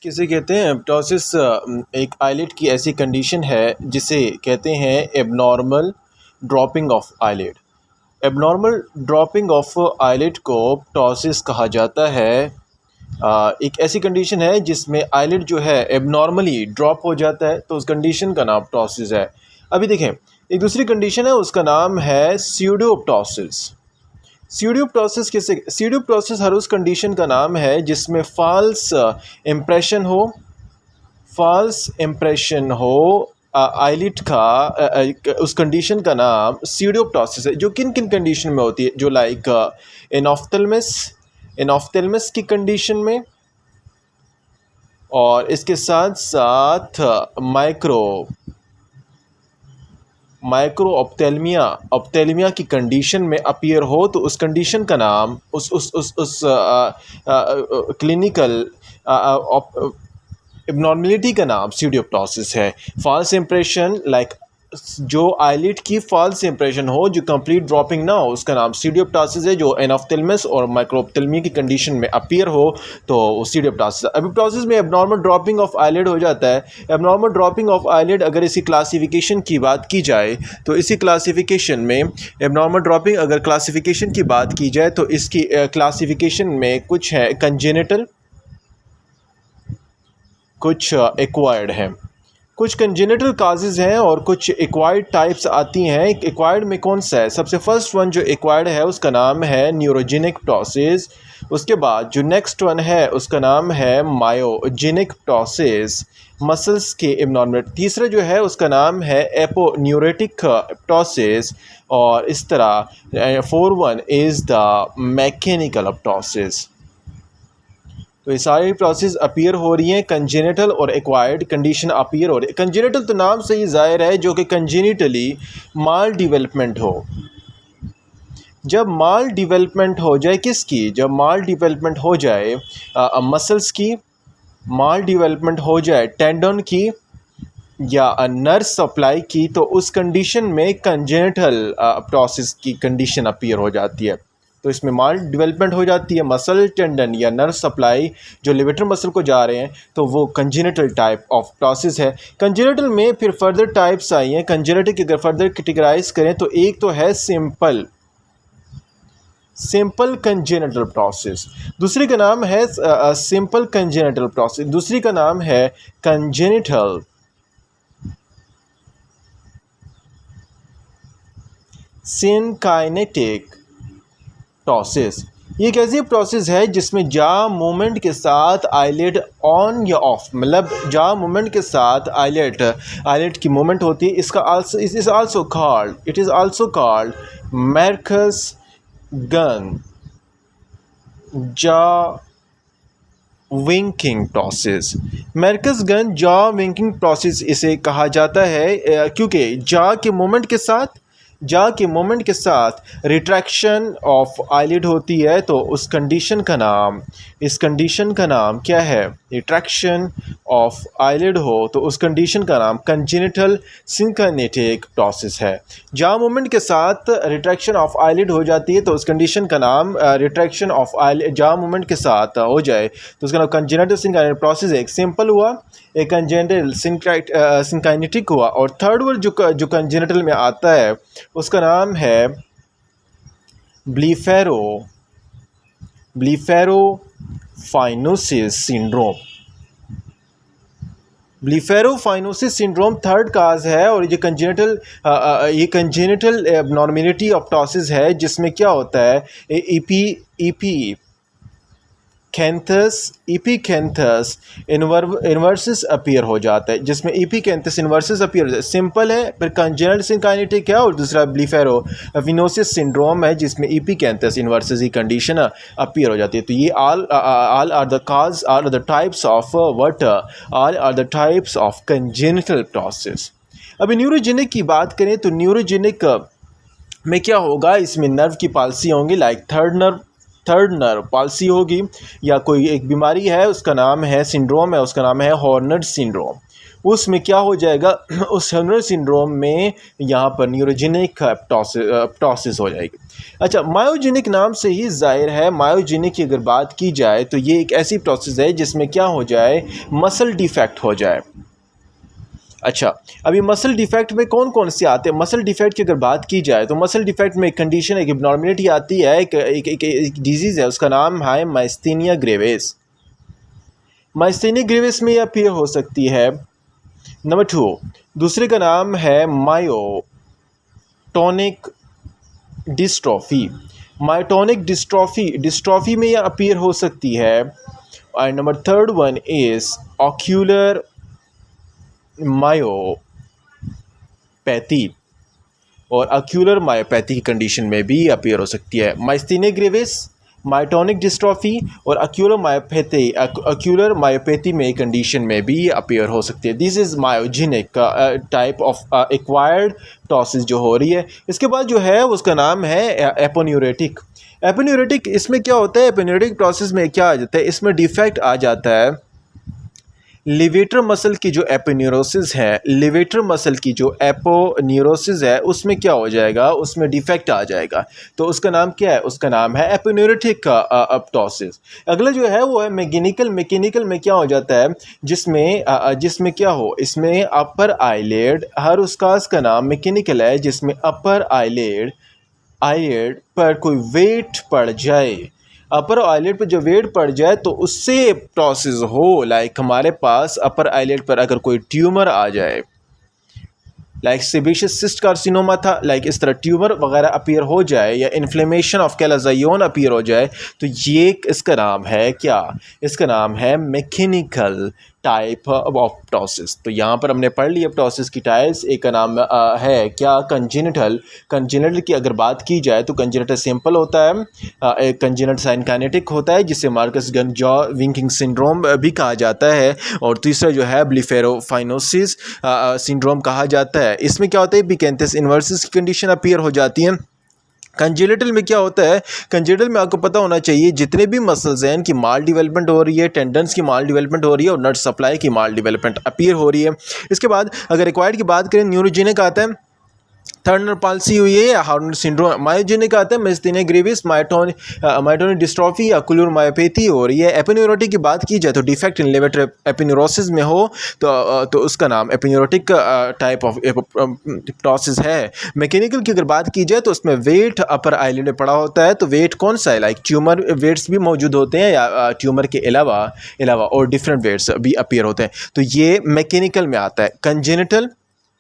किसे कहते हैं प्टोसिस? एक आईलिड की ऐसी कंडीशन है जिसे कहते हैं abnormal dropping of eyelid. Abnormal dropping of eyelid को प्टोसिस कहा जाता है। एक ऐसी कंडीशन है जिसमें आईलिड जो है एबनॉर्मली ड्रॉप हो जाता है, तो उस कंडीशन का नाम प्टोसिस है। अभी देखें, एक दूसरी कंडीशन है, उसका नाम है स्यूडोप्टोसिस। स्यूडोप्टोसिस हर उस कंडीशन का नाम है जिसमें फ़ाल्स इम्प्रेशन हो आईलिड का। उस कंडीशन का नाम स्यूडोप्टोसिस है। जो किन किन कंडीशन में होती है? जो लाइक एनॉफ्थेल्मस की कंडीशन में, और इसके साथ साथ माइक्रो ऑप्थेल्मिया की कंडीशन में अपीयर हो, तो उस कंडीशन का नाम उस क्लिनिकल एबनॉर्मलिटी का नाम स्यूडोप्टोसिस है। फॉल्स इंप्रेशन, लाइक जो आईलिड की फॉल्स इंप्रेशन हो, जो कंप्लीट ड्रॉपिंग ना हो, उसका नाम स्यूडोप्टोसिस है। जो एनॉफ्थेल्मस और माइक्रोऑप्थेल्मिया की कंडीशन में अपीयर हो तो स्यूडोप्टोसिस। अभी प्टोसिस में एबनॉर्मल ड्रॉपिंग ऑफ आईलिड हो जाता है। एबनॉर्मल ड्रॉपिंग ऑफ आईलिड, अगर इसी क्लासिफिकेशन की बात की जाए तो इसी क्लासिफिकेशन में एबनॉर्मल ड्रॉपिंग अगर क्लासिफिकेशन की बात की जाए तो इसकी क्लासिफिकेशन में कुछ है कंजेनिटल, कुछ एक्वायर्ड हैं। कुछ कंजेनिटल काजेज़ हैं और कुछ एक्वायर्ड टाइप्स आती हैं। एक्वायर्ड में कौन सा है? सबसे फर्स्ट वन जो एक्वायर्ड है उसका नाम है न्यूरोजेनिक प्टोसिस। उसके बाद जो नेक्स्ट वन है उसका नाम है मायोजेनिक प्टोसिस, मसल्स के एबनॉर्मल। तीसरा जो है उसका नाम है एपोन्यूरेटिक प्टोसिस, और इस तरह 4 इज़ द मैकेनिकल प्टोसिस। तो ये सारी प्रोसेस अपीयर हो रही हैं। कंजेनिटल और एक्वायर्ड कंडीशन अपीयर हो रही है। कंजेनिटल तो नाम से ही ज़ाहिर है, जो कि कंजेनिटली माल डिवेलपमेंट हो। जब माल डिवेलपमेंट हो जाए किसकी? जब माल डिवेलपमेंट हो जाए मसल्स की, माल डिवेलपमेंट हो जाए टेंडन की या नर्व सप्लाई की, तो उस कंडीशन में कंजेनिटल प्रोसेस की कंडीशन अपीयर हो जाती है। तो इसमें माल डेवलपमेंट हो जाती है, मसल टेंडन या नर्व सप्लाई जो लिवेटर मसल को जा रहे हैं, तो वो कंजेनिटल टाइप ऑफ प्रोसेस है। कंजेनिटल में फिर फर्दर टाइप्स आई हैं। कंजेनिटल की अगर फर्दर कैटेगराइज करें तो एक तो है सिंपल कंजेनिटल प्रोसेस, दूसरी का नाम है सिंपल कंजेनिटल प्रोसेस, दूसरी का नाम है कंजेनिटल सिनकाइनेटिक प्रोसेस। ये एक ऐसी प्रोसेस है जिसमें जा मूवमेंट के साथ आईलिड ऑन या ऑफ, मतलब जा मूवमेंट के साथ आईलिड की मूवमेंट होती है। It is also called Marcus Gunn jaw winking process. Marcus Gunn jaw winking process इसे कहा जाता है क्योंकि जा के मोमेंट के साथ रिट्रैक्शन ऑफ आईलिड होती है, तो इस कंडीशन का नाम क्या है? रिट्रैक्शन ऑफ आईलिड हो तो उस कंडीशन का नाम कंजेनिटल सिनकाइनेटिक प्रोसेस है। जा मोमेंट के साथ रिट्रैक्शन ऑफ आईलिड हो जाती है तो उस कंडीशन का नाम रिट्रैक्शन ऑफ आईलिड, जा मोमेंट के साथ हो जाए तो उसका नाम कंजेनिटल सिनकाइनेटिक प्रोसेस है। एक सिंपल हुआ, एक कंजेनिटल सिनकाइनेटिक हुआ, और थर्ड वर्ड जो कंजेनिटल में आता है उसका नाम है ब्लीफेरोफाइनोसिस सिंड्रोम। ब्लीफेरोफाइनोसिस सिंड्रोम थर्ड काज है, और ये कंजेनिटल एबनॉर्मलिटी ऑफ प्टोसिस है जिसमें क्या होता है? एपीकैंथस इन्वर्सिस अपीयर हो जाता है, जिसमें एपीकैंथस इन्वर्सिस अपीयर हो जाता है। सिंपल है, फिर कंजेनिटल सिनकाइनेटिक है, और दूसरा ब्लीफेरोफाइनोसिस सिंड्रोम है जिसमें एपीकैंथस इन्वर्सिस की कंडीशन अपीयर हो जाती है। तो ये all are the types of congenital process. अभी न्यूरोजेनिक की बात करें तो न्यूरोजेनिक में क्या होगा? इसमें नर्व की पाल्सी होंगी, लाइक थर्ड नर्व पाल्सी होगी, या कोई एक बीमारी है उसका नाम है सिंड्रोम है, उसका नाम है हॉर्नर सिंड्रोम। उसमें क्या हो जाएगा, उस हेमरेज सिंड्रोम में यहाँ पर न्यूरोजेनिक प्टोसिस हो जाएगी। अच्छा, मायोजेनिक नाम से ही जाहिर है, मायोजेनिक की अगर बात की जाए तो ये एक ऐसी प्रोसेस है जिसमें क्या हो जाए, मसल डिफेक्ट हो जाए। अच्छा, अभी मसल डिफेक्ट में कौन कौन से आते हैं? मसल डिफेक्ट की अगर बात की जाए तो मसल डिफेक्ट में एक कंडीशन, एक एबनॉर्मलिटी आती है, एक डिजीज़ है, उसका नाम है माइस्थेनिया ग्रेविस। माइस्थेनिया ग्रेविस में यह अपीयर हो सकती है। नंबर 2, दूसरे का नाम है मायोटोनिक डिस्ट्रॉफी। मायोटोनिक डिस्ट्रॉफी में यह अपीयर हो सकती है। और number 3rd one is ocular myopathy, और अक्यूलर मायोपैथी की कंडीशन में भी अपीयर हो सकती है। माइस्थेनिया ग्रेविस, मायोटोनिक डिस्ट्रॉफी और अक्यूलर मायोपैथी में कंडीशन में भी अपीयर हो सकती है। This is myogenic type of acquired ptosis जो हो रही है। इसके बाद जो है उसका नाम है एपोन्यूरेटिक। एपोन्यूरेटिक, इसमें क्या होता है, एपोन्यूरेटिक प्रोसेस में क्या आ जाता है, इसमें डिफेक्ट आ जाता है लिवेटर मसल की जो एपोन्यूरोसिस है, लिवेटर मसल की जो एपोन्यूरोसिस है उसमें क्या हो जाएगा, उसमें डिफेक्ट आ जाएगा। तो उसका नाम क्या है, उसका नाम है एपोन्यूरेटिक प्टोसिस। अगला जो है वो है मैकेनिकल। मैकेनिकल में क्या हो जाता है, जिसमें क्या हो, इसमें अपर आईलिड, हर उसका नाम मैकेनिकल है, जिसमें अपर आईलिड पर कोई वेट पड़ जाए, अपर आईलिड पर जो वेट पड़ जाए तो उससे प्टोसिस हो। लाइक हमारे पास अपर आईलिड पर अगर कोई ट्यूमर आ जाए, लाइक सेबेशियस सिस्ट कार्सिनोमा था, लाइक इस तरह ट्यूमर वगैरह अपीयर हो जाए या इन्फ्लेमेशन ऑफ कैलाजाइयोन अपीयर हो जाए, तो ये इसका नाम है क्या, इसका नाम है मैकेनिकल टाइप ऑफ प्टोसिस। तो यहाँ पर हमने पढ़ लिया प्टोसिस की टाइप्स। एक का नाम है क्या, कंजेनिटल। कंजेनिटल की अगर बात की जाए तो कंजेनिटल सिंपल होता है, एक कंजेनिटल साइनकाइनेटिक होता है जिसे मार्कस गंजॉ विंकिंग सिंड्रोम भी कहा जाता है, और तीसरा जो है ब्लिफेरोफाइनोसिस सिंड्रोम कहा जाता है। इसमें क्या होता है, पिकेंथस इन्वर्सिस की कंडीशन अपीयर हो जाती है। कंजेनिटल में क्या होता है, कंजेनिटल में आपको पता होना चाहिए जितने भी मसल्स हैं इनकी माल डेवलपमेंट हो रही है, टेंडन्स की माल डेवलपमेंट हो रही है और नर्व सप्लाई की माल डेवलपमेंट अपीयर हो रही है। इसके बाद अगर एक्वायर्ड की बात करें, न्यूरोजेनिक आता है, थर्ड पाल्सी हुई है या हार्नर सिंड्रोम। मायोजेनिक आता है माइस्थेनिया ग्रेविस, मायोटोनिक डिस्ट्रॉफी या अक्यूलर मायोपैथी हो रही है। एपोन्यूरोटिक की बात की जाए तो डिफेक्ट इन लेवेटर एपोन्यूरोसिस में हो तो उसका नाम एपोन्यूरोटिक टाइप ऑफ प्टोसिस है। मैकेनिकल की अगर बात की जाए तो उसमें वेट अपर आईलिड में पड़ा होता है, तो वेट कौन सा है, लाइक ट्यूमर वेट्स भी मौजूद होते हैं या ट्यूमर के अलावा और डिफरेंट वेट्स भी अपीयर होते हैं, तो ये मैकेनिकल में आता है। कंजेनिटल,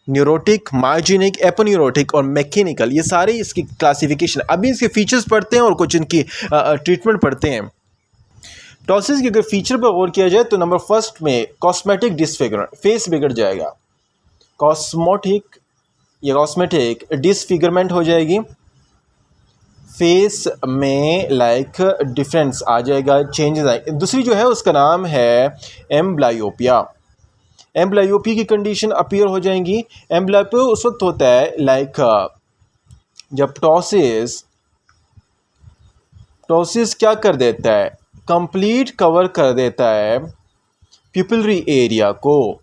न्यूरोटिक, मायोजेनिक, एपोन्यूरोटिक और मैकेनिकल, ये सारे इसकी क्लासिफिकेशन। अभी इसके फीचर्स पढ़ते हैं और कुछ इनकी ट्रीटमेंट पढ़ते हैं। प्टोसिस के अगर फीचर पर गौर किया जाए तो नंबर 1 में कॉस्मेटिक डिसफिगरमेंट, फेस बिगड़ जाएगा, कॉस्मेटिक डिसफिगरमेंट हो जाएगी, फेस में लाइक डिफरेंस आ जाएगा, चेंजेस आएंगे। दूसरी जो है उसका नाम है एम्ब्लायोपिया। एम्ब्लायोपी की कंडीशन अपीयर हो जाएंगी। एम्ब्लायोपी उस वक्त होता है लाइक जब प्टोसिस क्या कर देता है, कंप्लीट कवर कर देता है प्यूपिलरी एरिया को,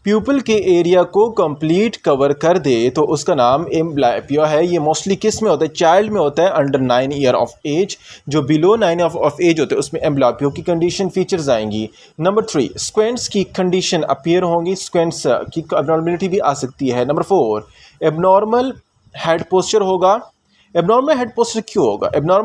प्यूपिल के एरिया को कंप्लीट कवर कर दे तो उसका नाम एम्ब्लायोपिया है। ये मोस्टली किस में होता है, चाइल्ड में होता है अंडर 9 ईयर ऑफ एज। जो बिलो 9 ऑफ एज होते हैं उसमें एम्ब्लायोपिया की कंडीशन फीचर्स आएंगी। नंबर 3, स्क्वेंट्स की कंडीशन अपीयर होंगी, स्क्वेंट्स की एबनॉर्मलिटी भी आ सकती है। नंबर 4, एबनॉर्मल हेड पोस्चर होगा। एबनॉर्मल हेड पोस्चर क्यों होगा, एबनॉर्मल